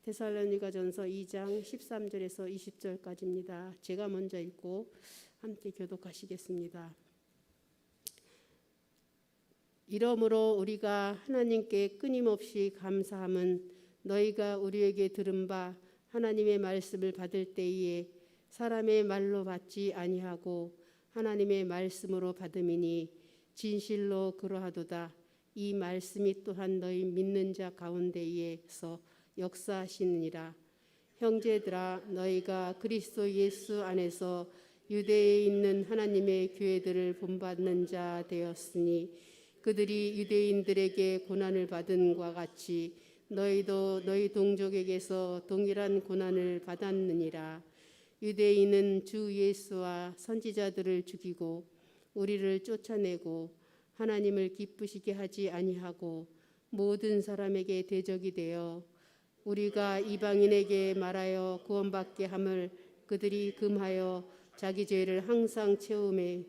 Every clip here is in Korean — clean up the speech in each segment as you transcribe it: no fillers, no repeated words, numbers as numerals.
데살로니가전서 2장 13절에서 20절까지입니다. 제가 먼저 읽고 함께 교독하시겠습니다. 이러므로 우리가 하나님께 끊임없이 감사함은 너희가 우리에게 들은 바 하나님의 말씀을 받을 때에 사람의 말로 받지 아니하고 하나님의 말씀으로 받음이니 진실로 그러하도다. 이 말씀이 또한 너희 믿는 자 가운데에서 역사하시느니라. 형제들아, 너희가 그리스도 예수 안에서 유대에 있는 하나님의 교회들을 본받는 자 되었으니 그들이 유대인들에게 고난을 받은 과 같이 너희도 너희 동족에게서 동일한 고난을 받았느니라. 유대인은 주 예수와 선지자들을 죽이고 우리를 쫓아내고 하나님을 기쁘시게 하지 아니하고 모든 사람에게 대적이 되어 우리가 이방인에게 말하여 구원받게 함을 그들이 금하여 자기 죄를 항상 채우매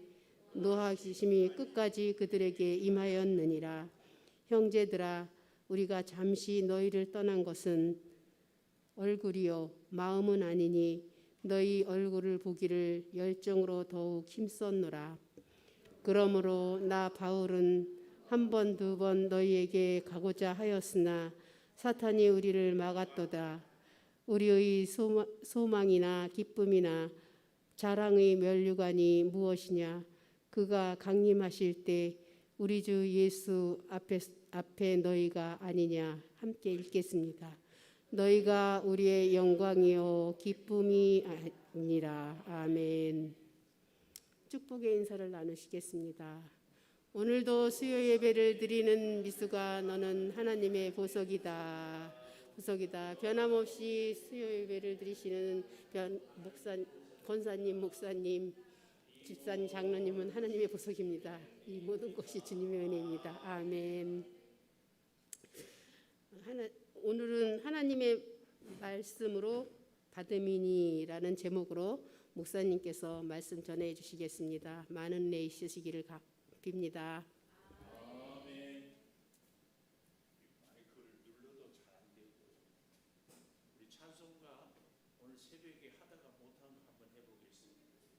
노하심이 끝까지 그들에게 임하였느니라. 형제들아, 우리가 잠시 너희를 떠난 것은 얼굴이요 마음은 아니니 너희 얼굴을 보기를 열정으로 더욱 힘썼노라. 그러므로 나 바울은 한 번 두 번 너희에게 가고자 하였으나 사탄이 우리를 막았도다. 우리의 소망이나 기쁨이나 자랑의 면류관이 무엇이냐? 그가 강림하실 때 우리 주 예수 앞에 너희가 아니냐. 함께 읽겠습니다. 너희가 우리의 영광이요 기쁨이 아니라. 아멘. 축복의 인사를 나누시겠습니다. 오늘도 수요 예배를 드리는 미수가 너는 하나님의 보석이다. 보석이다. 변함없이 수요 예배를 드리시는 권사님, 목사님, 집사님, 장로님은 하나님의 보석입니다. 이 모든 것이 주님의 은혜입니다. 아멘. 오늘은 하나님의 말씀으로 받음이니라는 제목으로 목사님께서 말씀 전해 주시겠습니다. 많은 은혜 있으시기를 빕니다. 아멘. 마이크를 눌러도 잘 안 되고 우리 찬송가 오늘 새벽에 하다가 못한 거 한번 해보겠습니다.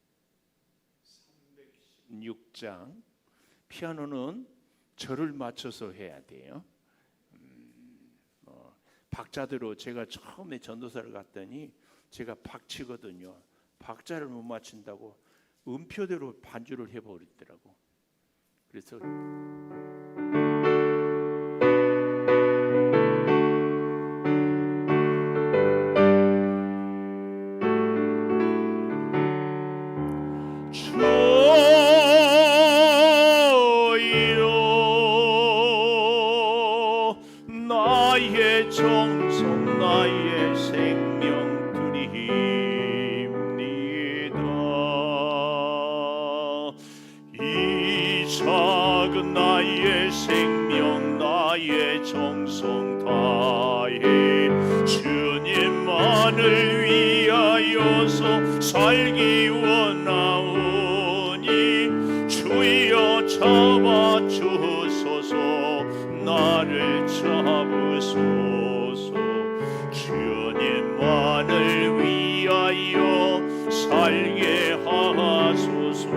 316장 피아노는 절을 맞춰서 해야 돼요. 박자대로 제가 처음에 전도사를 갔더니 제가 박치거든요. 박자를 못 맞춘다고 음표대로 반주를 해버리더라고. 그래서 주여 나의 정성 나의 생명 드립니다. 이 작은 나의 생명 나의 정성 다해 주님만을 위하여서 살기 원하오니 주여 잡아주소서 나를 잡으소서. 주님만을 위하여 살게 하소서.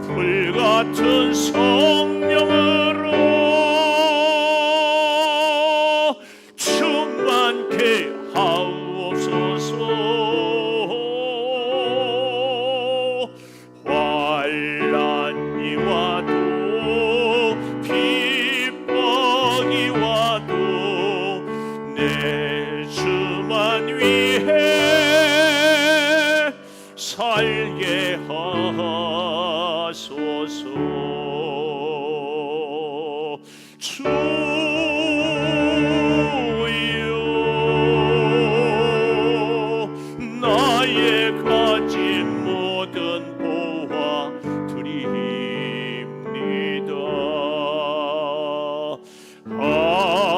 불같은 성령으로 충만케 하옵소서. 환난이 와도 핍박이 와도 내 주만 위해 살게 하소서. 주여 나의 가진 모든 보화 드립니다.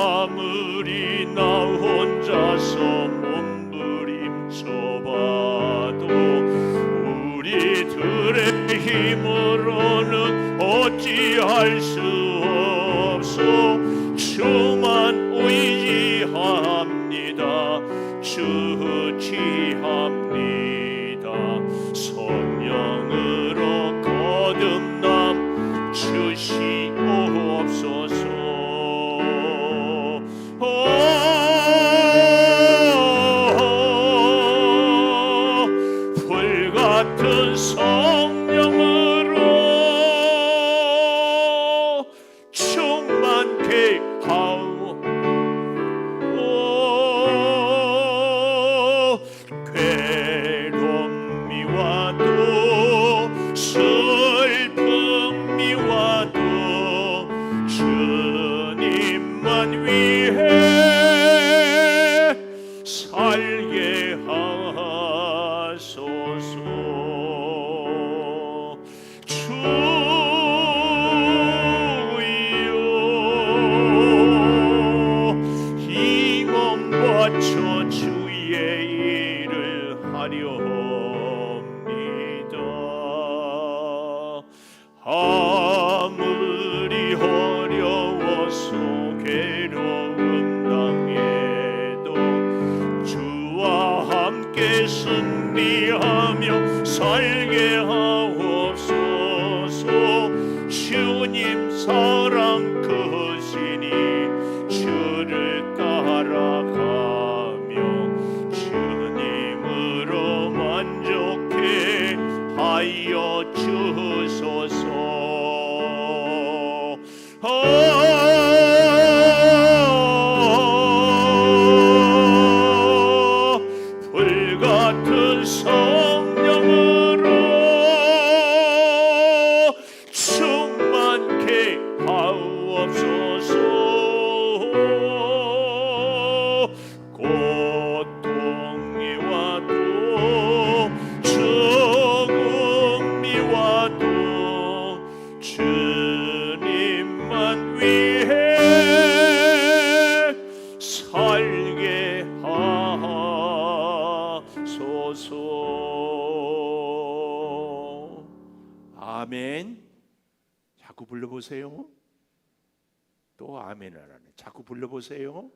아무리 나 혼자서 몸부림쳐봐도 우리들의 힘 힘으로는 어찌할 수 없소. 주만 의지합니다. 주지합니다. 성령으로 거듭남 주시옵소서. 불같은 성령으로 충만케 하오. 괴로움이 와도 슬픔이 와도 주님만 위해 살게 하소서. 주여 이 몸 바쳐 주의 일을 하려옵니다. 아무리 어려워서 괴로움 당해도 주와 함께 승리하며 살게 하옵소서. 주님 사랑 크시니 주를 따라가며 주님으로 만족해 하여 주소서. 불같은 성령으로 충만케 하옵소서. 고통이 와도 죽음이 와도 주님만 위해 살게 하소서. 아멘. 자꾸 불러보세요. 또 아멘을 하네. 자꾸 불러보세요.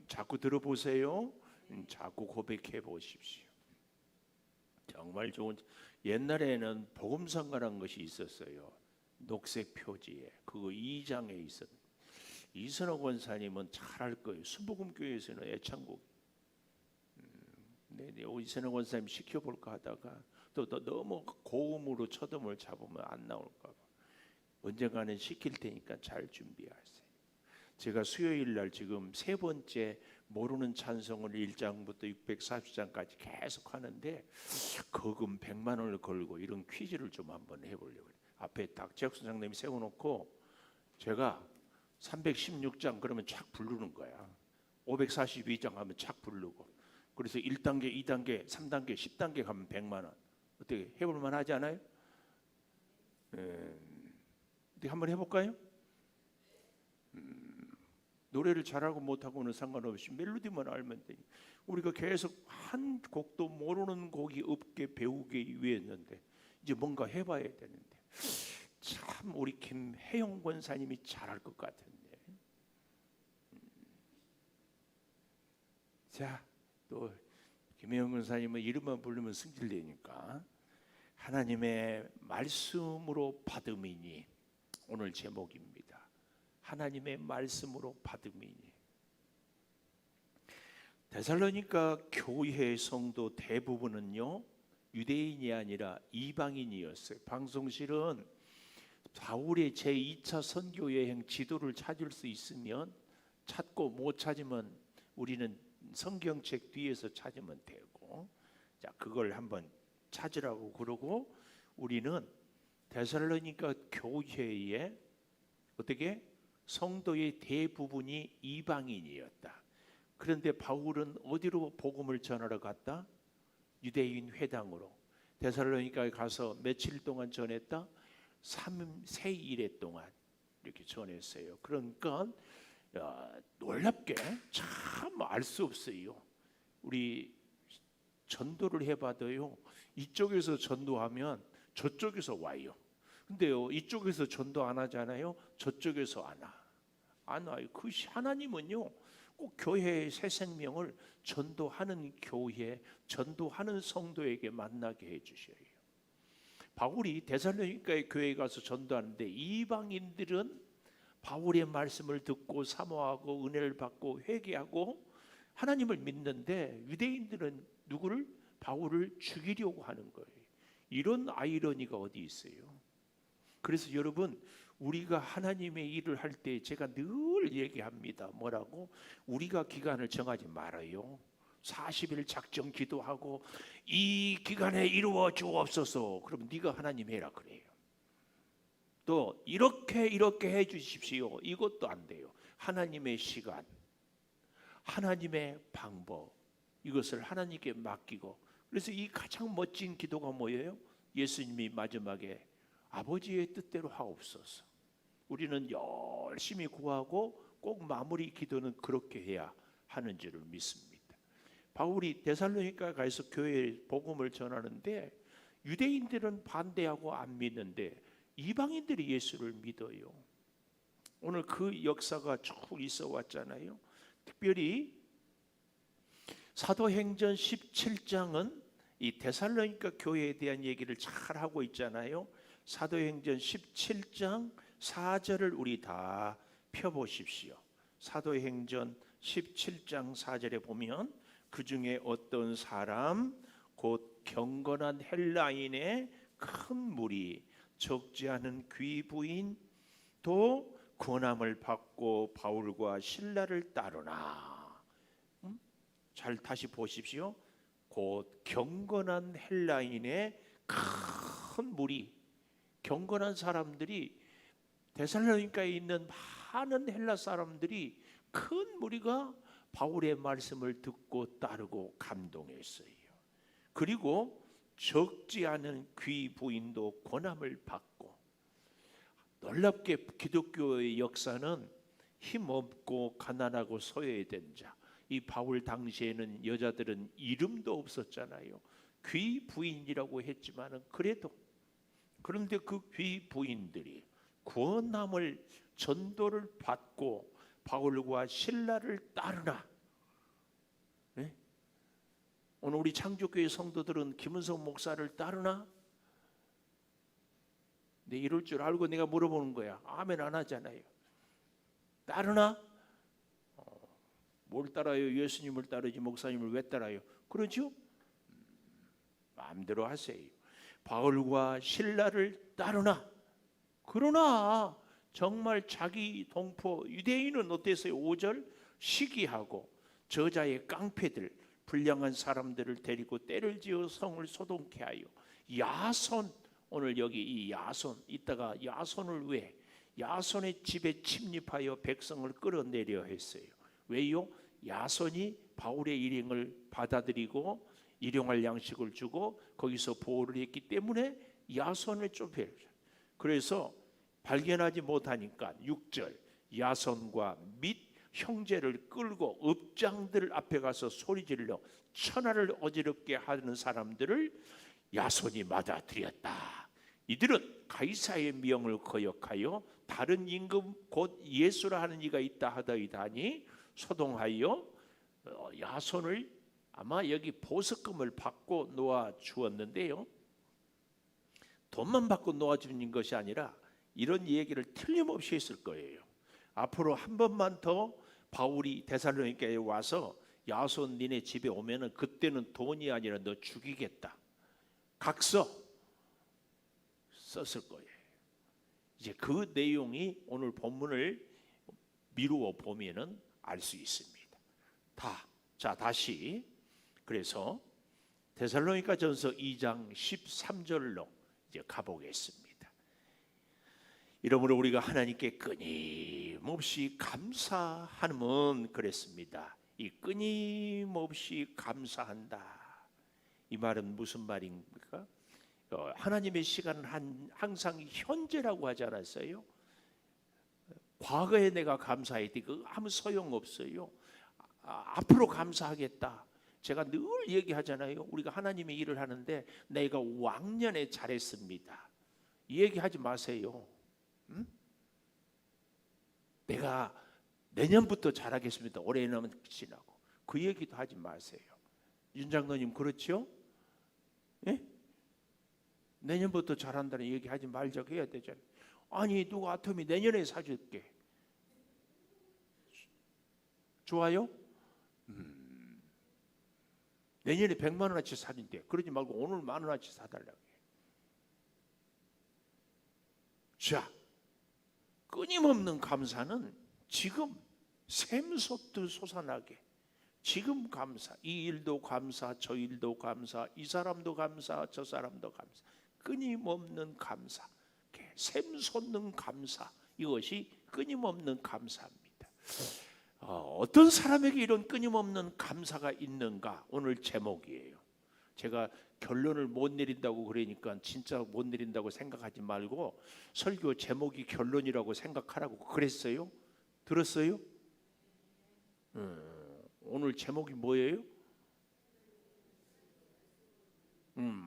자꾸 들어보세요. 자꾸 고백해 보십시오. 정말 좋은. 옛날에는 복음성가라는 것이 있었어요. 녹색 표지에 그거 2장에 있었. 이선호 권사님은 잘 알 거예요. 순복음교회에서는 애창곡. 이선호 권사님 시켜볼까 하다가 또 너무 고음으로 초점을 잡으면 안 나올까 봐. 언젠가는 시킬 테니까 잘 준비하세요. 제가 수요일 날 지금 세 번째 모르는 찬송을 1장부터 640장까지 계속 하는데 거금 100만 원을 걸고 이런 퀴즈를 좀 한번 해보려고. 앞에 닥재혁 선생님이 세워놓고 제가 316장 그러면 착 부르는 거야. 542장 하면 착 부르고. 그래서 1단계, 2단계, 3단계, 10단계 가면 100만 원. 어떻게 해볼 만하지 않아요? 어떻게 한번 해볼까요? 노래를 잘하고 못하고는 상관없이 멜로디만 알면 되니. 우리가 계속 한 곡도 모르는 곡이 없게 배우기 위해였는데 이제 뭔가 해봐야 되는데 참 우리 김혜영 권사님이 잘할 것 같은데. 자, 또 김혜영 권사님은 이름만 부르면 승질되니까 하나님의 말씀으로 받음이니 오늘 제목입니다. 하나님의 말씀으로 받음이니. 데살로니가 교회 성도 대부분은요 유대인이 아니라 이방인이었어요. 방송실은 바울의 제2차 선교 여행 지도를 찾을 수 있으면 찾고 못 찾으면 우리는 성경책 뒤에서 찾으면 되고, 자 그걸 한번 찾으라고 그러고 우리는 데살로니가 교회에 어떻게 성도의 대부분이 이방인이었다. 그런데 바울은 어디로 복음을 전하러 갔다? 유대인 회당으로. 데살로니가에 가서 며칠 동안 전했다? 3일에 동안 이렇게 전했어요. 그러니까 놀랍게 참 알 수 없어요. 우리 전도를 해봐도요 이쪽에서 전도하면 저쪽에서 와요. 근데요, 이쪽에서 전도 안 하잖아요. 저쪽에서 안 와요. 그 하나님은요, 꼭 교회의 새 생명을 전도하는 교회, 전도하는 성도에게 만나게 해주셔요. 바울이 데살로니가의 교회에 가서 전도하는데 이방인들은 바울의 말씀을 듣고 사모하고 은혜를 받고 회개하고 하나님을 믿는데, 유대인들은 누구를? 바울을 죽이려고 하는 거예요. 이런 아이러니가 어디 있어요? 그래서 여러분, 우리가 하나님의 일을 할 때 제가 늘 얘기합니다. 뭐라고? 우리가 기간을 정하지 말아요. 40일 작정 기도하고 이 기간에 이루어 주옵소서. 그럼 네가 하나님 해라 그래요. 또 이렇게 해 주십시오. 이것도 안 돼요. 하나님의 시간, 하나님의 방법, 이것을 하나님께 맡기고. 그래서 이 가장 멋진 기도가 뭐예요? 예수님이 마지막에 아버지의 뜻대로 하옵소서. 우리는 열심히 구하고 꼭 마무리 기도는 그렇게 해야 하는 줄을 믿습니다. 바울이 데살로니가에 가서 교회에 복음을 전하는데 유대인들은 반대하고 안 믿는데 이방인들이 예수를 믿어요. 오늘 그 역사가 쭉 있어 왔잖아요. 특별히 사도행전 17장은 이 데살로니가 교회에 대한 얘기를 잘 하고 있잖아요. 사도행전 17장 4절을 우리 다 펴보십시오. 사도행전 17장 4절에 보면 그 중에 어떤 사람 곧 경건한 헬라인의 큰 무리 적지 않은 귀부인 또 권함을 받고 바울과 실라를 따르나. 잘 다시 보십시오. 곧 경건한 헬라인의 큰 무리, 경건한 사람들이, 데살로니가에 있는 많은 헬라 사람들이, 큰 무리가 바울의 말씀을 듣고 따르고 감동했어요. 그리고 적지 않은 귀부인도 권함을 받고. 놀랍게 기독교의 역사는 힘없고 가난하고 소외된 자, 이 바울 당시에는 여자들은 이름도 없었잖아요. 귀부인이라고 했지만은 그런데 그 귀부인들이 권함을, 전도를 받고 바울과 실라를 따르나. 네? 오늘 우리 창조교회 성도들은 김은성 목사를 따르나? 네, 이럴 줄 알고 내가 물어보는 거야. 아멘 안 하잖아요. 따르나? 뭘 따라요? 예수님을 따르지 목사님을 왜 따라요? 그러죠? 마음대로 하세요. 바울과 실라를 따르나? 그러나 정말 자기 동포 유대인은 어땠어요? 5절 시기하고 저자의 깡패들, 불량한 사람들을 데리고 때를 지어 성을 소동케 하여 야손, 오늘 여기 이 야손, 이따가 야손을 왜? 야손의 집에 침입하여 백성을 끌어내려 했어요. 왜요? 야손이 바울의 일행을 받아들이고 일용할 양식을 주고 거기서 보호를 했기 때문에 야손을 좁혀요. 그래서 발견하지 못하니까 6절 야손과 및 형제를 끌고 읍장들 앞에 가서 소리질러 천하를 어지럽게 하는 사람들을 야손이 맞아들였다. 이들은 가이사의 명을 거역하여 다른 임금 곧 예수라 하는 이가 있다 하더이다니 소동하여 야손을 아마 여기 보석금을 받고 놓아 주었는데요. 돈만 받고 놓아 주는 것이 아니라 이런 얘기를 틀림없이 했을 거예요. 앞으로 한 번만 더 바울이 데살로니가에 와서 야손 니네 집에 오면은 그때는 돈이 아니라 너 죽이겠다. 각서 썼을 거예요. 이제 그 내용이 오늘 본문을 미루어 보면은 알 수 있습니다. 자, 다시 그래서 데살로니가 전서 2장 13절로 이제 가보겠습니다. 이러므로 우리가 하나님께 끊임없이 감사함은 그랬습니다. 이 끊임없이 감사한다. 이 말은 무슨 말입니까? 하나님의 시간은 항상 현재라고 하지 않았어요? 과거에 내가 감사했더니 그거 아무 소용없어요. 앞으로 감사하겠다. 제가 늘 얘기하잖아요. 우리가 하나님의 일을 하는데 내가 왕년에 잘했습니다. 이 얘기 하지 마세요. 응? 내가 내년부터 잘하겠습니다. 올해는 지나고 그 얘기도 하지 마세요. 윤 장로님 그렇죠? 예? 내년부터 잘한다는 얘기 하지 말자고 해야 되잖아요. 아니 누가 아톰이 내년에 사줄게. 좋아요? 내년에 100만 원어치 사준대. 그러지 말고 오늘 10,000원어치 사달라고 해. 자, 끊임없는 감사는 지금 샘솟듯 솟아나게, 지금 감사, 이 일도 감사, 저 일도 감사, 이 사람도 감사, 저 사람도 감사, 끊임없는 감사, 샘솟는 감사, 이것이 끊임없는 감사입니다. 어떤 사람에게 이런 끊임없는 감사가 있는가? 오늘 제목이에요. 제가 결론을 못 내린다고 그러니까 진짜 못 내린다고 생각하지 말고 설교 제목이 결론이라고 생각하라고 그랬어요. 들었어요? 오늘 제목이 뭐예요?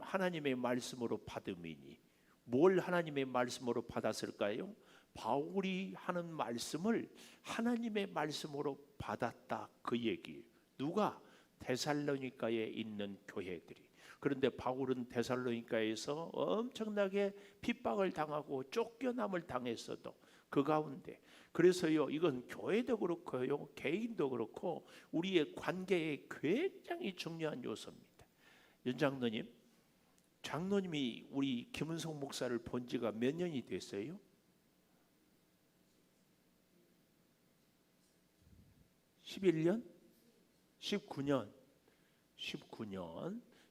하나님의 말씀으로 받음이니. 뭘 하나님의 말씀으로 받았을까요? 바울이 하는 말씀을 하나님의 말씀으로 받았다, 그 얘기예요. 누가? 데살로니가에 있는 교회들이. 그런데 바울은 데살로니가에서 엄청나게 핍박을 당하고 쫓겨남을 당했어도 그 가운데, 그래서요, 이건 교회도 그렇고요, 개인도 그렇고 우리의 관계에 굉장히 중요한 요소입니다. 윤 장로님, 장로님이 우리 김은성 목사를 본 지가 몇 년이 됐어요? 11년? 19년?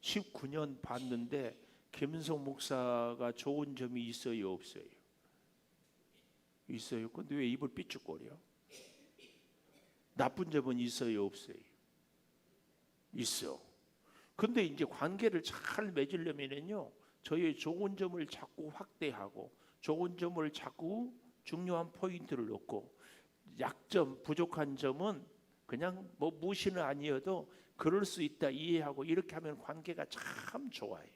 19년 봤는데 김은성 목사가 좋은 점이 있어요, 없어요? 있어요. 근데 왜 입을 삐죽거려? 나쁜 점은 있어요, 없어요? 있어. 근데 이제 관계를 잘 맺으려면요, 저의 좋은 점을 자꾸 확대하고 좋은 점을 자꾸 중요한 포인트를 놓고 약점, 부족한 점은 그냥 뭐 무시는 아니어도 그럴 수 있다 이해하고 이렇게 하면 관계가 참 좋아요.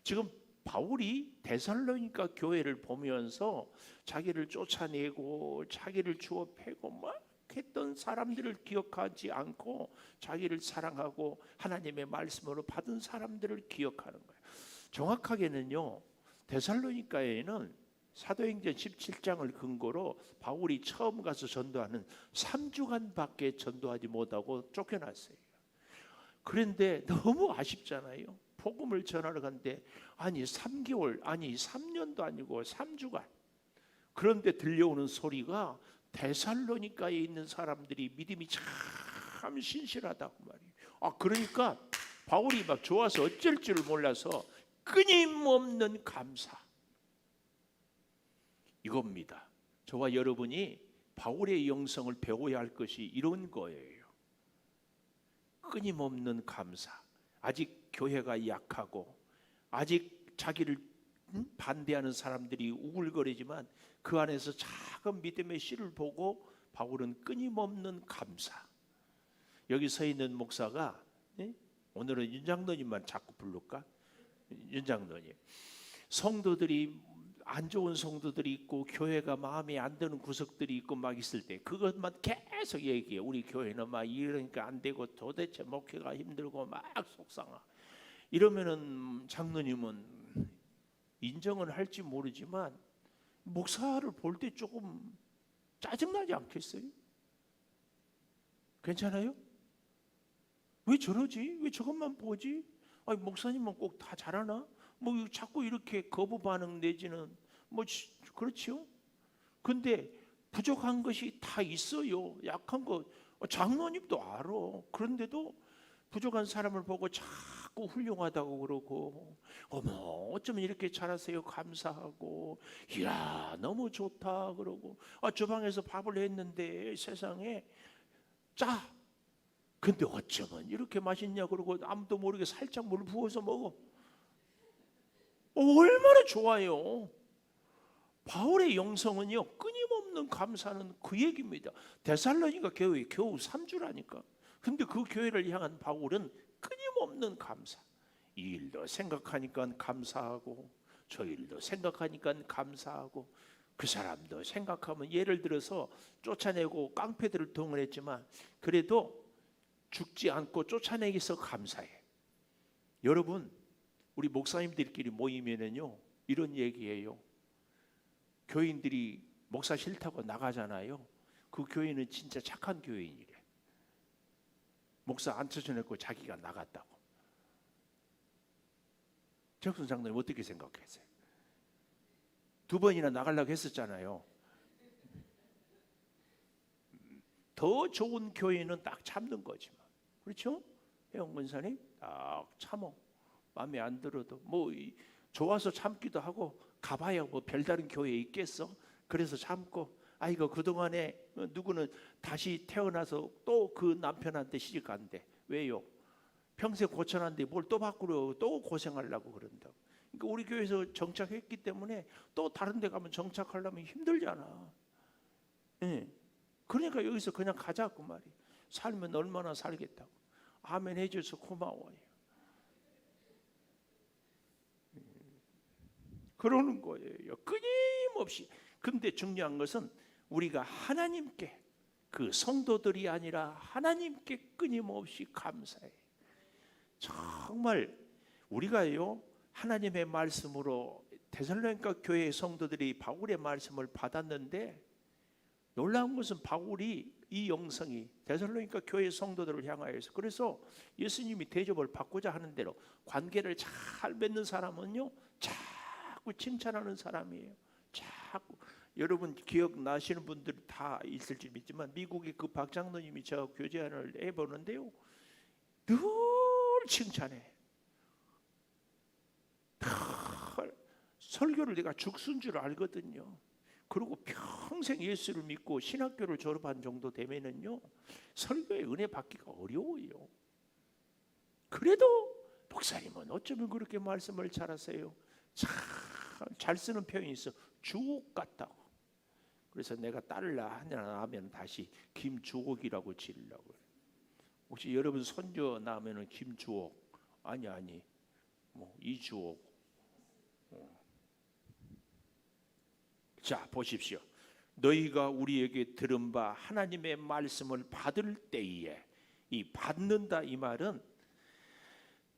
지금 바울이 데살로니가 교회를 보면서 자기를 쫓아내고 자기를 주워 패고 막 했던 사람들을 기억하지 않고 자기를 사랑하고 하나님의 말씀으로 받은 사람들을 기억하는 거예요. 정확하게는요, 데살로니가에는 사도행전 17장을 근거로 바울이 처음 가서 전도하는 3주간밖에 전도하지 못하고 쫓겨났어요. 그런데 너무 아쉽잖아요. 복음을 전하러 갔는데 아니 3개월, 아니 3년도 아니고 3주간. 그런데 들려오는 소리가 데살로니가에 있는 사람들이 믿음이 참 신실하다고 말이에요. 그러니까 바울이 막 좋아서 어쩔 줄 몰라서 끊임없는 감사, 이겁니다. 저와 여러분이 바울의 영성을 배워야 할 것이 이런 거예요. 끊임없는 감사. 아직 교회가 약하고 아직 자기를 반대하는 사람들이 우글거리지만 그 안에서 작은 믿음의 씨를 보고 바울은 끊임없는 감사. 여기 서 있는 목사가, 오늘은 윤 장로님만 자꾸 부를까? 윤 장로님. 성도들이 안 좋은 성도들이 있고 교회가 마음에 안 드는 구석들이 있고 막 있을 때 그것만 계속 얘기해. 우리 교회는 막 이러니까 안 되고 도대체 목회가 힘들고 막 속상하. 이러면은 장로님은 인정은 할지 모르지만 목사를 볼 때 조금 짜증나지 않겠어요? 괜찮아요? 왜 저러지? 왜 저것만 보지? 아니, 목사님은 꼭 다 잘하나? 뭐 자꾸 이렇게 거부 반응 내지는 뭐 그렇지요? 근데 부족한 것이 다 있어요. 약한 거 장로님도 알아. 그런데도 부족한 사람을 보고 자꾸 훌륭하다고 그러고, 어머 어쩌면 이렇게 잘하세요 감사하고, 이야 너무 좋다 그러고, 저 방에서 밥을 했는데 세상에 짜. 근데 어쩌면 이렇게 맛있냐 그러고 아무도 모르게 살짝 물 부어서 먹어. 얼마나 좋아요. 바울의 영성은요, 끊임없는 감사는 그 얘기입니다. 데살로니가 교회 겨우 3주라니까. 근데 그 교회를 향한 바울은 끊임없는 감사. 이 일도 생각하니까 감사하고 저 일도 생각하니까 감사하고 그 사람도 생각하면 예를 들어서 쫓아내고 깡패들을 동원했지만 그래도 죽지 않고 쫓아내기 위해서 감사해. 여러분 우리 목사님들끼리 모이면은요 이런 얘기예요. 교인들이 목사 싫다고 나가잖아요. 그 교인은 진짜 착한 교인이래. 목사 안 쫓아냈고 자기가 나갔다고. 적순 장로님 어떻게 생각하세요? 2번이나 나가려고 했었잖아요. 더 좋은 교인은 딱 참는 거지만, 그렇죠? 혜영 권사님 딱 참어. 마음에 안 들어도 뭐 좋아서 참기도 하고 가봐야 뭐 별다른 교회에 있겠어. 그래서 참고 아이고 그동안에 누구는 다시 태어나서 또 그 남편한테 시집 간대. 왜요? 평생 고쳐놨는데 뭘 또 바꾸려 또 고생하려고 그런다고. 그러니까 우리 교회에서 정착했기 때문에 또 다른 데 가면 정착하려면 힘들잖아. 예. 그러니까 여기서 그냥 가자고 말이야. 살면 얼마나 살겠다고. 아멘 해줘서 고마워요. 그러는 거예요. 끊임없이. 근데 중요한 것은 우리가 하나님께 그 성도들이 아니라 하나님께 끊임없이 감사해. 정말 우리가요 하나님의 말씀으로 데살로니가 교회의 성도들이 바울의 말씀을 받았는데 놀라운 것은 바울이 이 영성이 데살로니가 교회의 성도들을 향하여서 그래서 예수님이 대접을 받고자 하는 대로 관계를 잘 맺는 사람은요 자꾸 칭찬하는 사람이에요. 자꾸 여러분 기억나시는 분들 다 있을지 믿지만 미국의 그 박장로님이 저 교제안을 해보는데요 늘 칭찬해. 설교를 내가 죽순 줄 알거든요. 그리고 평생 예수를 믿고 신학교를 졸업한 정도 되면은요 설교에 은혜 받기가 어려워요. 그래도 목사님은 어쩌면 그렇게 말씀을 잘하세요. 참 잘 쓰는 표현이 있어. 주옥 같다고. 그래서 내가 딸을 낳으면 다시 김주옥이라고 지으려고. 혹시 여러분 손주 낳으면 김주옥 아니 뭐 이주옥. 자 보십시오. 너희가 우리에게 들은 바 하나님의 말씀을 받을 때에 이 받는다 이 말은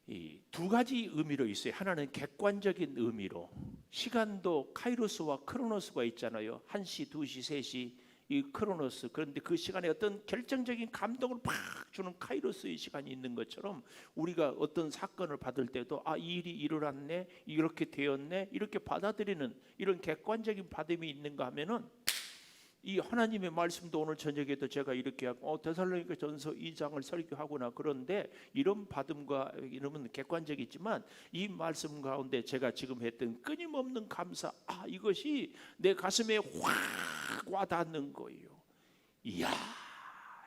이 두 가지 의미로 있어요. 하나는 객관적인 의미로 시간도 카이로스와 크로노스가 있잖아요. 1시, 2시, 3시 이 크로노스. 그런데 그 시간에 어떤 결정적인 감동을 팍 주는 카이로스의 시간이 있는 것처럼 우리가 어떤 사건을 받을 때도 아, 이 일이 일어났네, 이렇게 되었네, 이렇게 받아들이는 이런 객관적인 받음이 있는가 하면은 이 하나님의 말씀도 오늘 저녁에도 제가 이렇게 하고 데살로니가 전서 2장을 설교하거나 그런데 이런 받음과 이러면 객관적이지만 이 말씀 가운데 제가 지금 했던 끊임없는 감사 이것이 내 가슴에 확 와닿는 거예요. 이야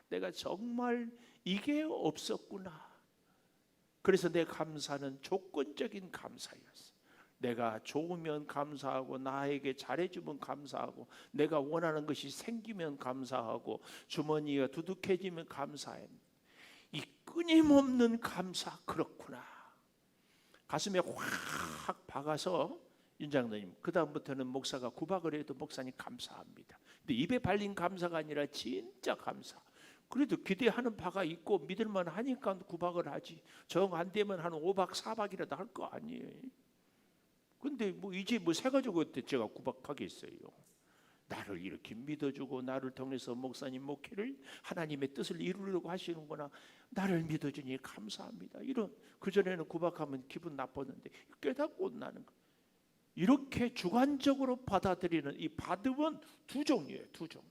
내가 정말 이게 없었구나. 그래서 내 감사는 조건적인 감사였어. 내가 좋으면 감사하고 나에게 잘해주면 감사하고 내가 원하는 것이 생기면 감사하고 주머니가 두둑해지면 감사해. 이 끊임없는 감사 그렇구나. 가슴에 확 박아서 윤장로님 그 다음부터는 목사가 구박을 해도 목사님 감사합니다. 근데 입에 발린 감사가 아니라 진짜 감사. 그래도 기대하는 바가 있고 믿을만 하니까 구박을 하지. 정 안 되면 한 5박 4박이라도 할 거 아니에요. 근데 뭐 이제 뭐 새 가지고 어때 제가 구박하겠어요. 나를 이렇게 믿어주고 나를 통해서 목사님 목회를 하나님의 뜻을 이루려고 하시는구나. 나를 믿어주니 감사합니다. 이런 그전에는 구박하면 기분 나빴는데 깨닫고 나는 거. 이렇게 주관적으로 받아들이는 이 받음은 두 종류예요. 두 종.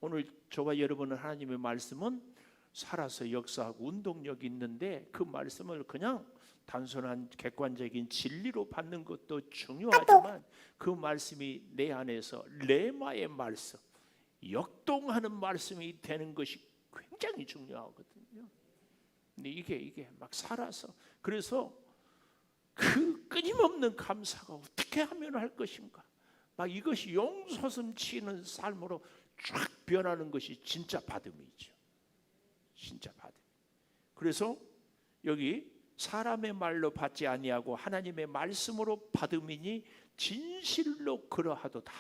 오늘 저와 여러분은 하나님의 말씀은 살아서 역사하고 운동력이 있는데 그 말씀을 그냥 단순한 객관적인 진리로 받는 것도 중요하지만 그 말씀이 내 안에서 레마의 말씀, 역동하는 말씀이 되는 것이 굉장히 중요하거든요. 근데 이게 막 살아서 그래서 그 끊임없는 감사가 어떻게 하면 할 것인가? 막 이것이 용솟음치는 삶으로 쫙 변하는 것이 진짜 받음이죠. 진짜 받음. 그래서 여기 사람의 말로 받지 아니하고 하나님의 말씀으로 받음이니 진실로 그러하도다.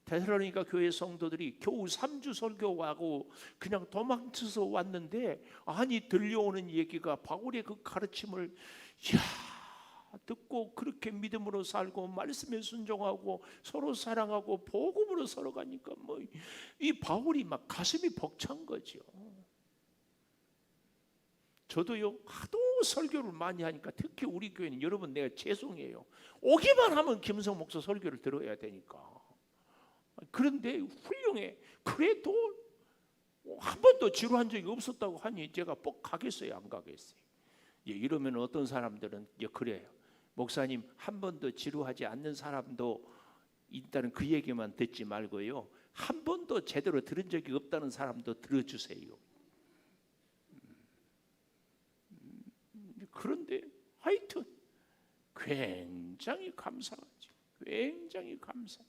데살로니가 교회 성도들이 겨우 3주 설교하고 그냥 도망쳐서 왔는데, 아니 들려오는 얘기가 바울의 그 가르침을 듣고 그렇게 믿음으로 살고 말씀에 순종하고 서로 사랑하고 복음으로 살아가니까 뭐 이 바울이 막 가슴이 벅찬 거죠. 저도요, 하도 설교를 많이 하니까, 특히 우리 교회는, 여러분 내가 죄송해요, 오기만 하면 김성 목사 설교를 들어야 되니까. 그런데 훌륭해. 그래도 한 번도 지루한 적이 없었다고 하니 제가 꼭 가겠어요, 안 가겠어요? 이러면 어떤 사람들은 그래요. 목사님, 한 번도 지루하지 않는 사람도 있다는 그 얘기만 듣지 말고요, 한 번도 제대로 들은 적이 없다는 사람도 들어주세요. 그런데 하여튼 굉장히 감사하죠. 굉장히 감사.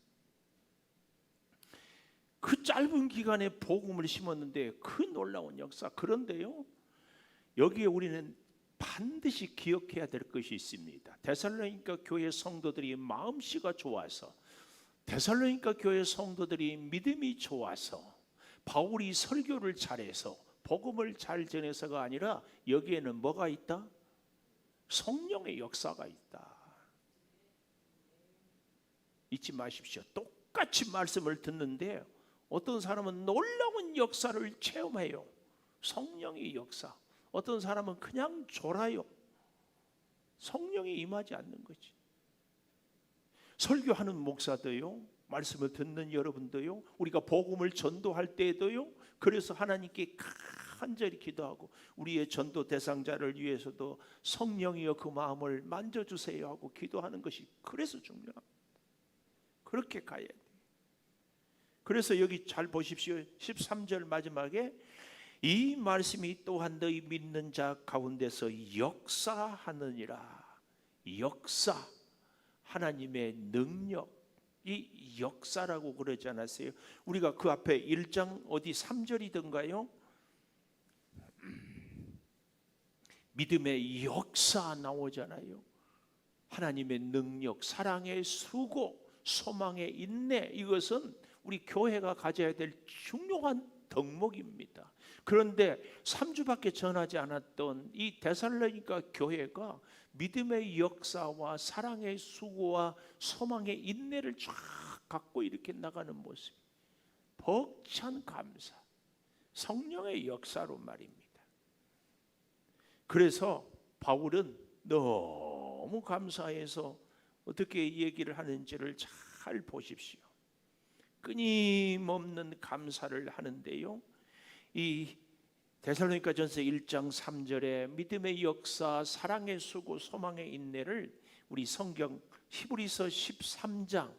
그 짧은 기간에 복음을 심었는데 그 놀라운 역사. 그런데요, 여기에 우리는 반드시 기억해야 될 것이 있습니다. 데살로니가 교회 성도들이 마음씨가 좋아서, 데살로니가 교회 성도들이 믿음이 좋아서, 바울이 설교를 잘해서, 복음을 잘 전해서가 아니라 여기에는 뭐가 있다? 성령의 역사가 있다. 잊지 마십시오. 똑같이 말씀을 듣는데 어떤 사람은 놀라운 역사를 체험해요. 성령의 역사. 어떤 사람은 그냥 졸아요. 성령이 임하지 않는 거지. 설교하는 목사도요, 말씀을 듣는 여러분도요, 우리가 복음을 전도할 때에도요, 그래서 하나님께 간절히 기도하고 우리의 전도 대상자를 위해서도 성령이여 그 마음을 만져주세요 하고 기도하는 것이 그래서 중요합니다. 그렇게 가야 돼요. 그래서 여기 잘 보십시오. 13절 마지막에 이 말씀이 또한 너희 믿는 자 가운데서 역사하느니라. 역사, 하나님의 능력, 이 역사라고 그러지 않았어요? 우리가 그 앞에 1장 어디 3절이던가요? 믿음의 역사 나오잖아요. 하나님의 능력, 사랑의 수고, 소망의 인내, 이것은 우리 교회가 가져야 될 중요한 덕목입니다. 그런데 3주밖에 전하지 않았던 이 데살로니가 교회가 믿음의 역사와 사랑의 수고와 소망의 인내를 쫙 갖고 이렇게 나가는 모습, 벅찬 감사, 성령의 역사로 말입니다. 그래서 바울은 너무 감사해서 어떻게 얘기를 하는지를 잘 보십시오. 끊임없는 감사를 하는데요, 이 데살로니가전서 1장 3절에 믿음의 역사, 사랑의 수고, 소망의 인내를 우리 성경 히브리서 13장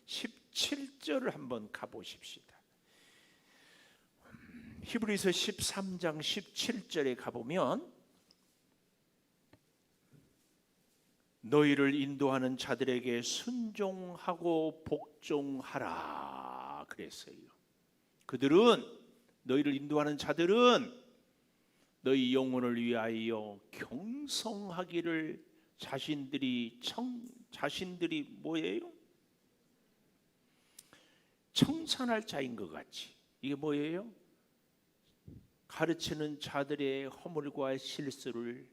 17절을 한번 가보십시다. 히브리서 13장 17절에 가보면 너희를 인도하는 자들에게 순종하고 복종하라 그랬어요. 그들은, 너희를 인도하는 자들은 너희 영혼을 위하여 경성하기를 자신들이 뭐예요? 청산할 자인 것 같이. 이게 뭐예요? 가르치는 자들의 허물과 실수를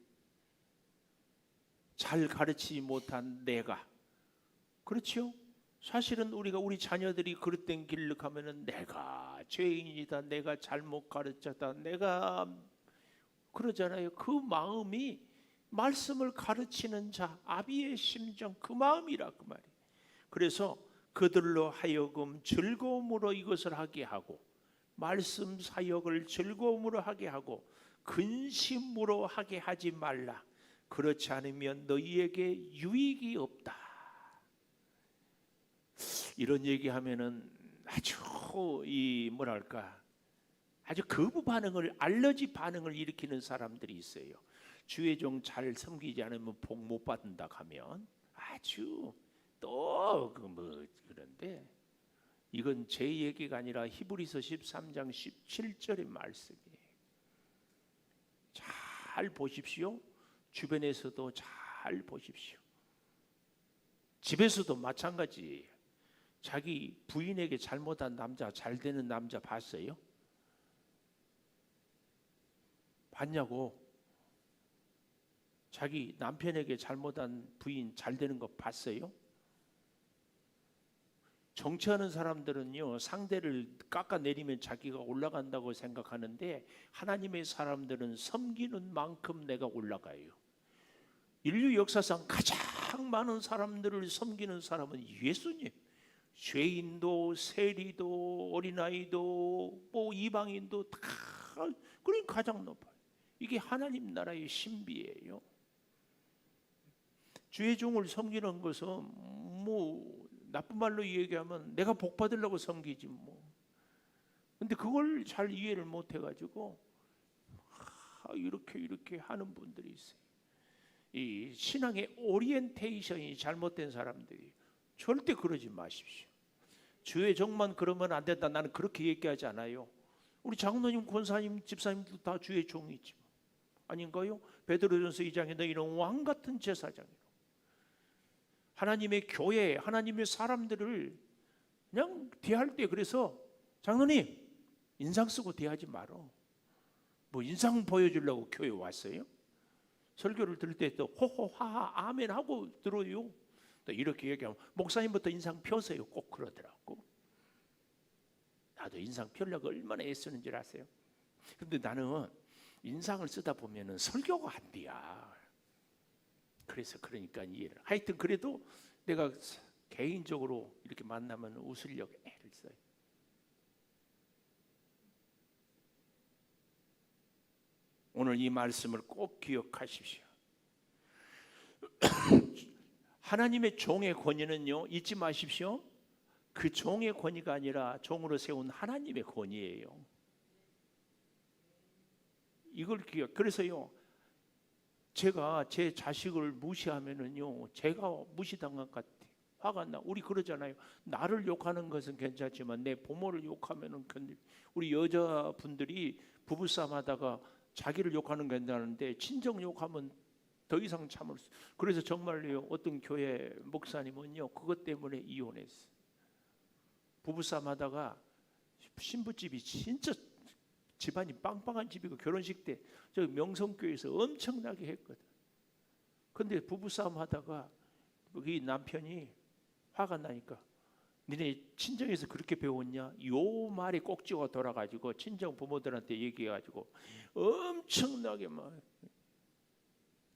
잘 가르치지 못한 내가, 그렇죠? 사실은 우리가 우리 자녀들이 그릇된 길을 가면은 내가 죄인이다, 내가 잘못 가르쳤다, 내가 그러잖아요. 그 마음이 말씀을 가르치는 자 아비의 심정, 그 마음이라 그 말이에요. 그래서 그들로 하여금 즐거움으로 이것을 하게 하고, 말씀 사역을 즐거움으로 하게 하고 근심으로 하게 하지 말라. 그렇지 않으면 너희에게 유익이 없다. 이런 얘기하면은 아주 아주 거부 반응을, 알러지 반응을 일으키는 사람들이 있어요. 주의 종 잘 섬기지 않으면 복 못 받는다 하면 아주 또 그런데 이건 제 얘기가 아니라 히브리서 13장 17절의 말씀이에요. 잘 보십시오. 주변에서도 잘 보십시오. 집에서도 마찬가지. 자기 부인에게 잘못한 남자, 잘 되는 남자 봤어요? 봤냐고? 자기 남편에게 잘못한 부인 잘 되는 거 봤어요? 정치하는 사람들은요, 상대를 깎아내리면 자기가 올라간다고 생각하는데, 하나님의 사람들은 섬기는 만큼 내가 올라가요. 인류 역사상 가장 많은 사람들을 섬기는 사람은 예수님. 죄인도 세리도 어린아이도 뭐 이방인도 다 그러니까 가장 높아요. 이게 하나님 나라의 신비예요. 주의 종을 섬기는 것은 뭐 나쁜 말로 얘기하면 내가 복 받으려고 섬기지 뭐. 근데 그걸 잘 이해를 못 해가지고 이렇게 하는 분들이 있어요. 이 신앙의 오리엔테이션이 잘못된 사람들이 절대 그러지 마십시오. 주의 종만 그러면 안 된다. 나는 그렇게 얘기하지 않아요. 우리 장로님, 권사님, 집사님도 다 주의 종이지 아닌가요? 베드로전서 2장에 너희는 왕 같은 제사장이라. 하나님의 교회, 하나님의 사람들을 그냥 대할 때 그래서 장로님 인상 쓰고 대하지 말어. 뭐 인상 보여주려고 교회 왔어요? 설교를 들을 때 또 호호하하 아멘 하고 들어요. 또 이렇게 얘기하면 목사님부터 인상 펴세요. 꼭 그러더라고. 나도 인상 펴려고 얼마나 애쓰는 줄 아세요? 근데 나는 인상을 쓰다 보면은 설교가 안 돼야. 그래서 그러니까 이해를. 하여튼 그래도 내가 개인적으로 이렇게 만나면 웃으려고 애를 써요. 오늘 이 말씀을 꼭 기억하십시오. 하나님의 종의 권위는요, 잊지 마십시오. 그 종의 권위가 아니라 종으로 세운 하나님의 권위예요. 이걸 기억. 그래서요, 제가 제 자식을 무시하면은요, 제가 무시당한 것 같아. 화가 나. 우리 그러잖아요. 나를 욕하는 것은 괜찮지만 내 부모를 욕하면은 우리 여자분들이 부부싸움하다가 자기를 욕하는 건 괜찮은데 친정 욕하면 더 이상 참을 수. 그래서 정말요, 어떤 교회 목사님은요, 그것 때문에 이혼했어. 부부싸움하다가 신부집이 진짜 집안이 빵빵한 집이고 결혼식 때 저 명성교회에서 엄청나게 했거든. 근데 부부싸움하다가 이 남편이 화가 나니까 니네 친정에서 그렇게 배웠냐? 요 말이 꼭지가 돌아가지고 친정 부모들한테 얘기해가지고 엄청나게 막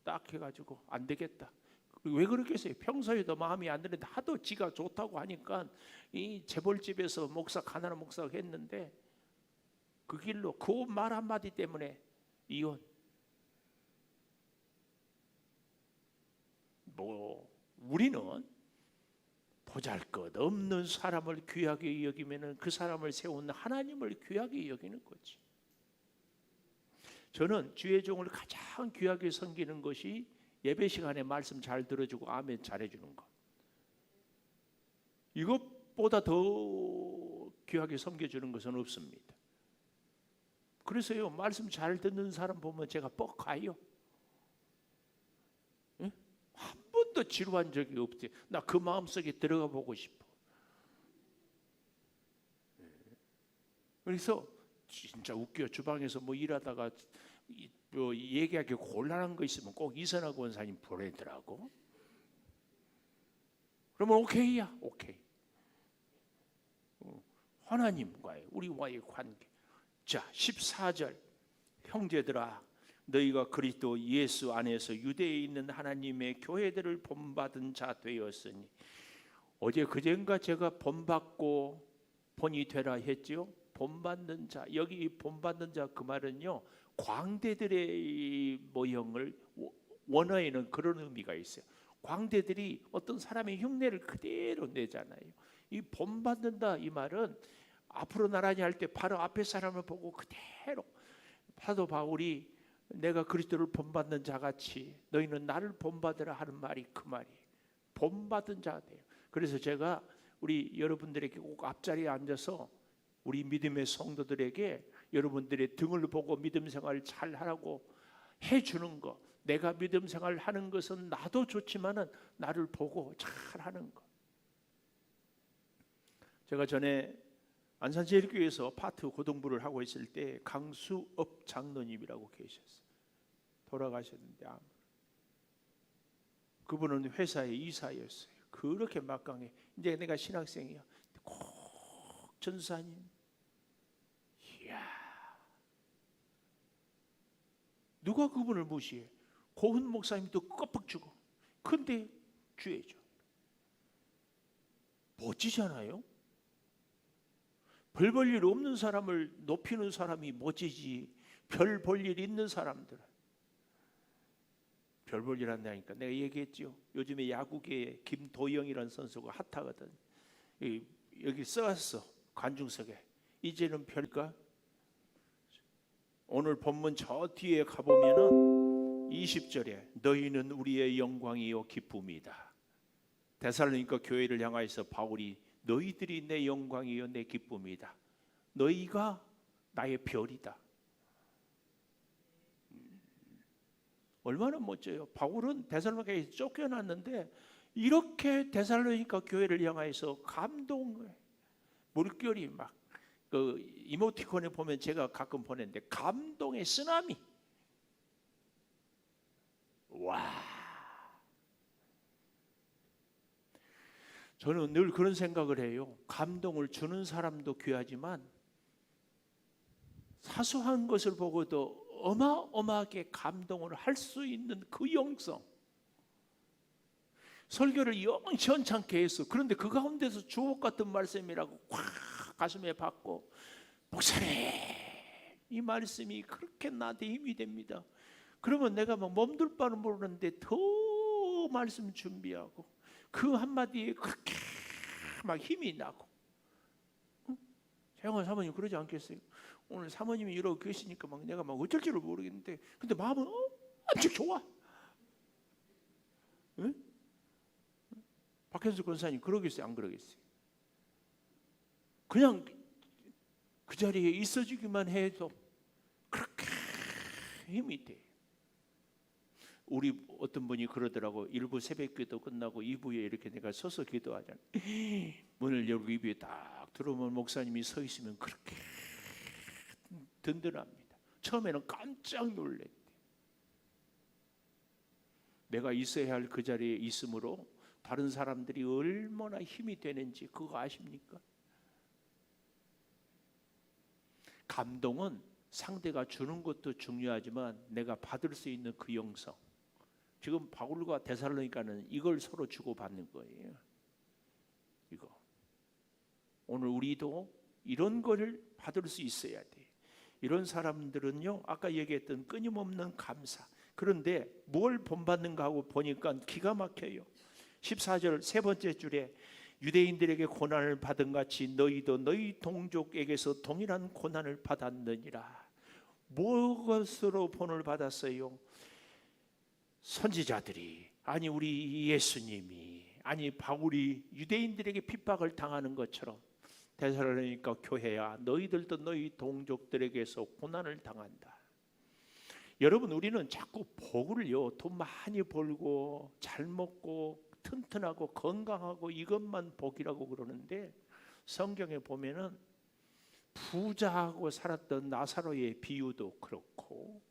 딱 해가지고 안 되겠다. 왜 그렇게 했어요? 평소에도 마음이 안 드는데 하도 지가 좋다고 하니까 이 재벌집에서 목사 가난한 목사가 했는데 그 길로 그 말 한마디 때문에 이혼. 뭐 우리는 보잘것없는 사람을 귀하게 여기면은 그 사람을 세운 하나님을 귀하게 여기는 거지. 저는 주의 종을 가장 귀하게 섬기는 것이 예배 시간에 말씀 잘 들어주고 아멘 잘해주는 것. 이것보다 더 귀하게 섬겨주는 것은 없습니다. 그래서요, 말씀 잘 듣는 사람 보면 제가 뻑가요. 응? 한 번도 지루한 적이 없지. 나 그 마음속에 들어가 보고 싶어. 그래서 진짜 웃겨. 주방에서 뭐 일하다가 뭐 얘기하기 곤란한 거 있으면 꼭 이선하 권사님 보내더라고. 그러면 오케이야, 오케이. 하나님과의 우리와의 관계. 자, 14절. 형제들아, 너희가 그리스도 예수 안에서 유대에 있는 하나님의 교회들을 본받은 자 되었으니. 어제 그젠가 제가 본받고 본이 되라 했지요. 본받는 자. 여기 이 본받는 자 그 말은요, 광대들의 모형을, 원어에는 그런 의미가 있어요. 광대들이 어떤 사람의 흉내를 그대로 내잖아요. 이 본받는다 이 말은 앞으로 나란히 할 때 바로 앞에 사람을 보고 그대로, 사도 바울이 내가 그리스도를 본받는 자같이 너희는 나를 본받으라 하는 말이 그 말이에요. 본받은 자가 돼요. 그래서 제가 우리 여러분들에게 꼭 앞자리에 앉아서 우리 믿음의 성도들에게 여러분들의 등을 보고 믿음 생활을 잘 하라고 해주는 거, 내가 믿음 생활 하는 것은 나도 좋지만은 나를 보고 잘하는 거. 제가 전에 안산제일교회에서 파트 고등부를 하고 있을 때 강수업 장로님이라고 계셨어요. 돌아가셨는데 그분은 회사의 이사였어요. 그렇게 막강해. 이제 내가 신학생이야. 꼭 전사님, 이야, 누가 그분을 무시해? 고은 목사님도 껍벅 주고. 근데 주의죠. 멋지잖아요. 별 볼 일 없는 사람을 높이는 사람이 멋지지. 별 볼 일 있는 사람들은 별 볼 일 한다니까. 내가 얘기했죠. 요즘에 야구계에 김도영이라는 선수가 핫하거든. 여기 써왔어. 관중석에. 이제는 별까? 오늘 본문 저 뒤에 가보면은 20절에 너희는 우리의 영광이요 기쁨이다. 데살로니가 교회를 향하여서 바울이 너희들이 내 영광이요 내 기쁨이다. 너희가 나의 별이다. 얼마나 멋져요. 바울은 데살로니가에 쫓겨났는데 이렇게 데살로니가 교회를 향하여서 감동을, 물결이 막 그 이모티콘에 보면 제가 가끔 보냈는데 감동의 쓰나미. 와. 저는 늘 그런 생각을 해요. 감동을 주는 사람도 귀하지만 사소한 것을 보고도 어마어마하게 감동을 할 수 있는 그 영성. 설교를 영천찮게 했어. 그런데 그 가운데서 주옥 같은 말씀이라고 확 가슴에 받고, 목사님 이 말씀이 그렇게 나한테 힘이 됩니다. 그러면 내가 막 몸둘 바는 모르는데 더 말씀 준비하고 그 한마디에 그렇게 막 힘이 나고. 재영아 사모님 그러지 않겠어요? 오늘 사모님이 이러고 계시니까 막 내가 막 어쩔 줄을 모르겠는데 근데 마음은 엄청 좋아. 응? 박현수 권사님 그러겠어요? 안 그러겠어요? 그냥 그 자리에 있어주기만 해도 그렇게 힘이 돼. 우리 어떤 분이 그러더라고. 1부 새벽기도 끝나고 2부에 이렇게 내가 서서 기도하잖아. 문을 열고 2부에 딱 들어오면 목사님이 서 있으면 그렇게 든든합니다. 처음에는 깜짝 놀랐대. 내가 있어야 할 그 자리에 있으므로 다른 사람들이 얼마나 힘이 되는지 그거 아십니까? 감동은 상대가 주는 것도 중요하지만 내가 받을 수 있는 그 영성. 지금 바울과 데살로니가는 이걸 서로 주고받는 거예요. 이거. 오늘 우리도 이런 걸 받을 수 있어야 돼. 이런 사람들은요, 아까 얘기했던 끊임없는 감사. 그런데 뭘 본받는가 하고 보니까 기가 막혀요. 14절 세 번째 줄에 유대인들에게 고난을 받은 같이 너희도 너희 동족에게서 동일한 고난을 받았느니라. 무엇으로 본을 받았어요? 선지자들이, 아니 우리 예수님이, 아니 바울이 유대인들에게 핍박을 당하는 것처럼 데살로니가 교회야 너희들도 너희 동족들에게서 고난을 당한다. 여러분 우리는 자꾸 복을요 돈 많이 벌고 잘 먹고 튼튼하고 건강하고 이것만 복이라고 그러는데 성경에 보면은 부자하고 살았던 나사로의 비유도 그렇고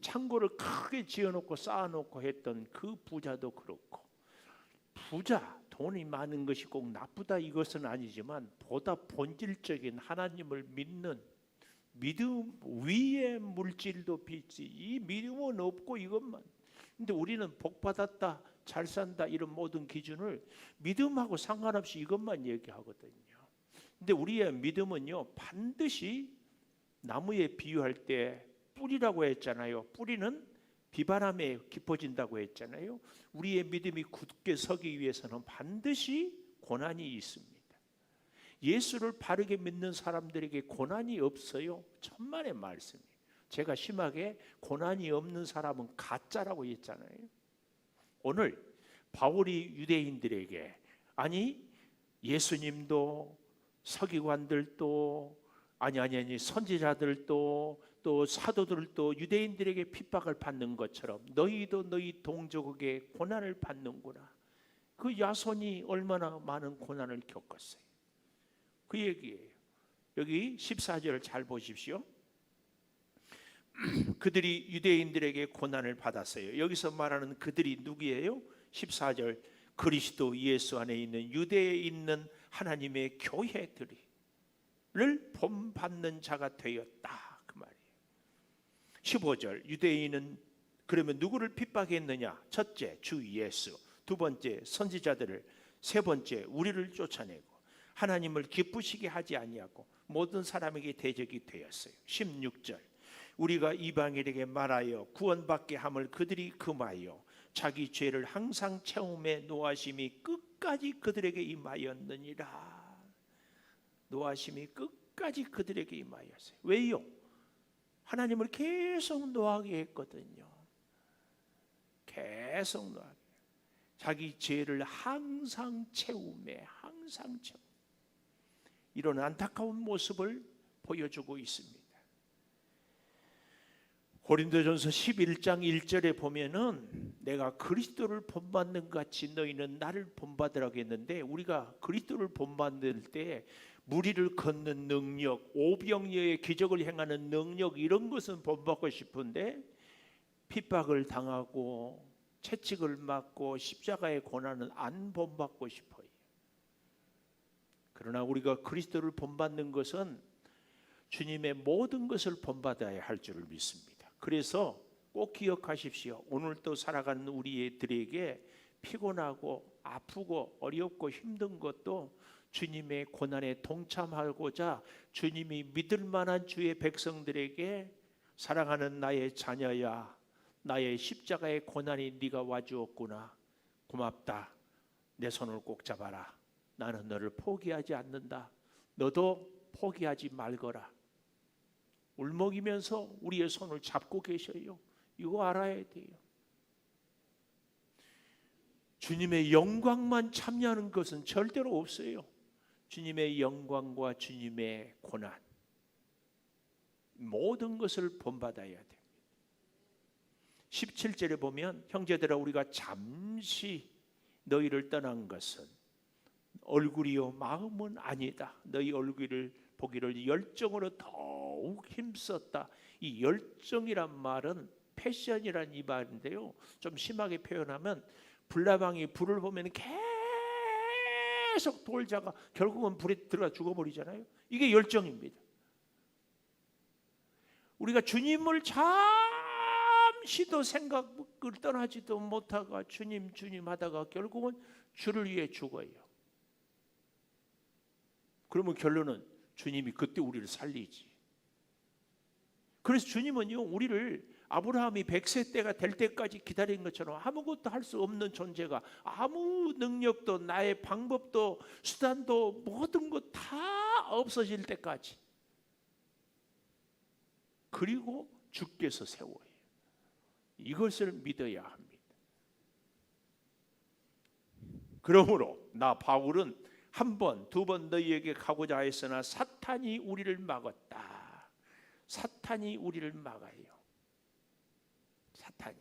창고를 크게 지어놓고 쌓아놓고 했던 그 부자도 그렇고 부자, 돈이 많은 것이 꼭 나쁘다 이것은 아니지만 보다 본질적인 하나님을 믿는 믿음 위에 물질도 빚지 이 믿음은 없고 이것만. 근데 우리는 복 받았다, 잘 산다 이런 모든 기준을 믿음하고 상관없이 이것만 얘기하거든요. 근데 우리의 믿음은요 반드시 나무에 비유할 때 뿌리라고 했잖아요. 뿌리는 비바람에 깊어진다고 했잖아요. 우리의 믿음이 굳게 서기 위해서는 반드시 고난이 있습니다. 예수를 바르게 믿는 사람들에게 고난이 없어요. 천만의 말씀이에요. 제가 심하게 고난이 없는 사람은 가짜라고 했잖아요. 오늘 바울이 유대인들에게, 아니 예수님도 서기관들도 아니 선지자들도 또 사도들도 유대인들에게 핍박을 받는 것처럼 너희도 너희 동족에게 고난을 받는구나. 그 야손이 얼마나 많은 고난을 겪었어요. 그 얘기예요. 여기 14절을 잘 보십시오. 그들이 유대인들에게 고난을 받았어요. 여기서 말하는 그들이 누구예요? 14절 그리스도 예수 안에 있는 유대에 있는 하나님의 교회들을 본받는 자가 되었다, 그 말이에요. 15절 유대인은 그러면 누구를 핍박했느냐? 첫째 주 예수, 두 번째 선지자들을, 세 번째 우리를 쫓아내고 하나님을 기쁘시게 하지 아니하고 모든 사람에게 대적이 되었어요. 16절 우리가 이방인에게 말하여 구원받게 함을 그들이 금하여 자기 죄를 항상 채움에 노하심이 끝까지 그들에게 임하였느니라. 노하심이 끝까지 그들에게 임하였어요. 왜요? 하나님을 계속 노하게 했거든요. 계속 노하게. 자기 죄를 항상 채움에 항상 채움. 이런 안타까운 모습을 보여주고 있습니다. 고린도전서 11장 1절에 보면은 내가 그리스도를 본받는 같이 너희는 나를 본받으라고 했는데, 우리가 그리스도를 본받을 때 무리를 걷는 능력, 오병이어의 기적을 행하는 능력, 이런 것은 본받고 싶은데 핍박을 당하고 채찍을 맞고 십자가의 고난은 안 본받고 싶어요. 그러나 우리가 그리스도를 본받는 것은 주님의 모든 것을 본받아야 할 줄을 믿습니다. 그래서 꼭 기억하십시오. 오늘 또 살아가는 우리들에게 피곤하고 아프고 어렵고 힘든 것도 주님의 고난에 동참하고자 주님이 믿을 만한 주의 백성들에게 사랑하는 나의 자녀야, 나의 십자가의 고난이 네가 와주었구나, 고맙다, 내 손을 꼭 잡아라, 나는 너를 포기하지 않는다, 너도 포기하지 말거라. 울먹이면서 우리의 손을 잡고 계셔요. 이거 알아야 돼요. 주님의 영광만 참여하는 것은 절대로 없어요. 주님의 영광과 주님의 고난, 모든 것을 본받아야 됩니다. 17절에 보면 형제들아 우리가 잠시 너희를 떠난 것은 얼굴이요 마음은 아니다. 너희 얼굴을 보기를 열정으로 더욱 힘썼다. 이 열정이란 말은 패션이란 이 말인데요, 좀 심하게 표현하면 불나방이 불을 보면 계속 돌다가 결국은 불에 들어가 죽어버리잖아요. 이게 열정입니다. 우리가 주님을 잠시도 생각을 떠나지도 못하고 주님 하다가 결국은 주를 위해 죽어요. 그러면 결론은 주님이 그때 우리를 살리지. 그래서 주님은요, 우리를 아브라함이 100세 때가 될 때까지 기다린 것처럼 아무것도 할 수 없는 존재가, 아무 능력도 나의 방법도 수단도 모든 것 다 없어질 때까지, 그리고 주께서 세워요. 이것을 믿어야 합니다. 그러므로 나 바울은 한 번, 두 번 너희에게 가고자 했으나 사탄이 우리를 막았다. 사탄이 우리를 막아요. 사탄이.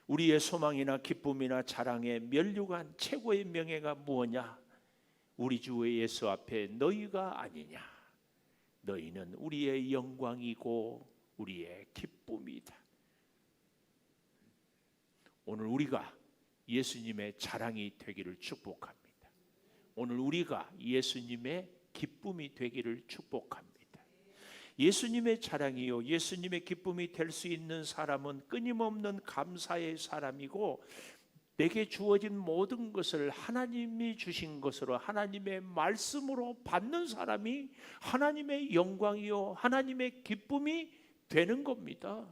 우리의 소망이나 기쁨이나 자랑의 면류관 최고의 명예가 무엇냐? 우리 주 예수 앞에 너희가 아니냐? 너희는 우리의 영광이고 우리의 기쁨이다. 오늘 우리가 예수님의 자랑이 되기를 축복합니다. 오늘 우리가 예수님의 기쁨이 되기를 축복합니다. 예수님의 자랑이요, 예수님의 기쁨이 될 수 있는 사람은 끊임없는 감사의 사람이고, 내게 주어진 모든 것을 하나님이 주신 것으로 하나님의 말씀으로 받는 사람이 하나님의 영광이요 하나님의 기쁨이 되는 겁니다.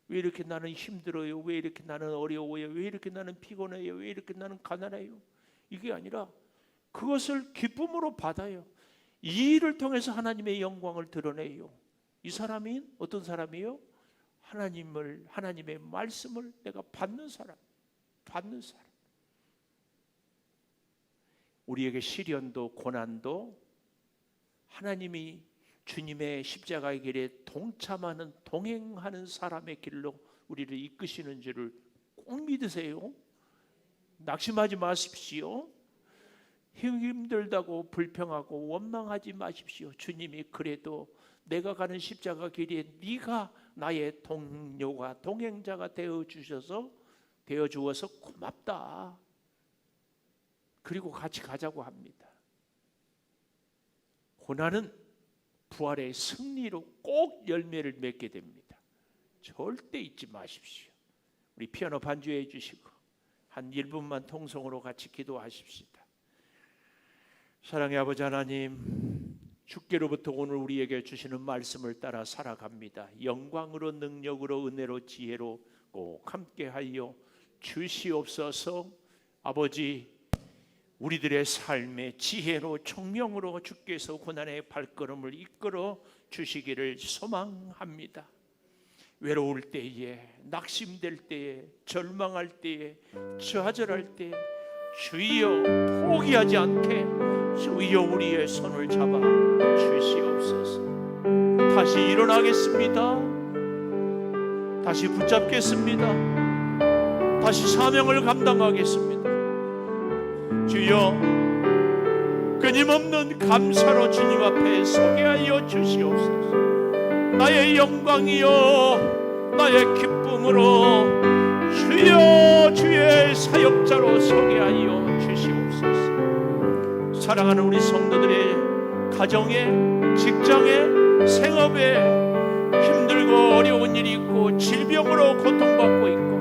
왜 이렇게 나는 힘들어요? 왜 이렇게 나는 어려워요? 왜 이렇게 나는 피곤해요? 왜 이렇게 나는 가난해요? 이게 아니라 그것을 기쁨으로 받아요. 이 일을 통해서 하나님의 영광을 드러내요. 이 사람이 어떤 사람이요? 하나님의 말씀을 내가 받는 사람. 우리에게 시련도 고난도 하나님이 주님의 십자가의 길에 동참하는 동행하는 사람의 길로 우리를 이끄시는 줄을 꼭 믿으세요. 낙심하지 마십시오. 힘들다고 불평하고 원망하지 마십시오. 주님이 그래도 내가 가는 십자가 길에 네가 나의 동료가 동행자가 되어 주어서 고맙다. 그리고 같이 가자고 합니다. 고난은 부활의 승리로 꼭 열매를 맺게 됩니다. 절대 잊지 마십시오. 우리 피아노 반주해 주시고 한 1분만 통성으로 같이 기도하십시다. 사랑의 아버지 하나님, 주께로부터 오늘 우리에게 주시는 말씀을 따라 살아갑니다. 영광으로 능력으로 은혜로 지혜로 꼭 함께하여 주시옵소서. 아버지, 우리들의 삶의 지혜로 총명으로 주께서 고난의 발걸음을 이끌어 주시기를 소망합니다. 외로울 때에, 낙심될 때에, 절망할 때에, 좌절할 때에 주여 포기하지 않게 주여 우리의 손을 잡아 주시옵소서. 다시 일어나겠습니다. 다시 붙잡겠습니다. 다시 사명을 감당하겠습니다. 주여, 끊임없는 감사로 주님 앞에 소개하여 주시옵소서. 나의 영광이요 나의 기쁨으로 주여 주의 사역자로 소개하여 주시옵소서. 사랑하는 우리 성도들의 가정에, 직장에, 생업에 힘들고 어려운 일이 있고 질병으로 고통받고 있고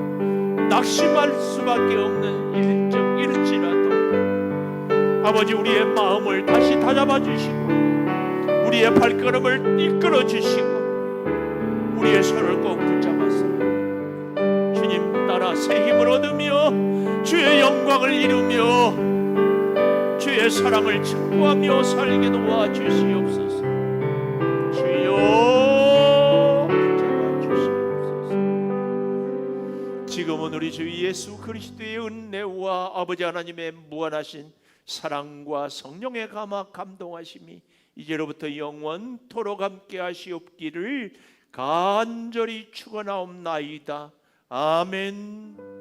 낙심할 수밖에 없는 일일지라도 아버지, 우리의 마음을 다시 다잡아 주시고 우리의 발걸음을 이끌어 주시고 우리의 손을 꼭 붙잡아서 주님 따라 새 힘을 얻으며 주의 영광을 이루며 주의 사랑을 증거하며 살게 도와주시옵소서. 주여 붙잡아 주시옵소서. 지금은 우리 주 예수 그리스도의 은혜와 아버지 하나님의 무한하신 사랑과 성령의 감화 감동하심이 이제로부터 영원토록 함께 하시옵기를 간절히 축원하옵나이다. 아멘.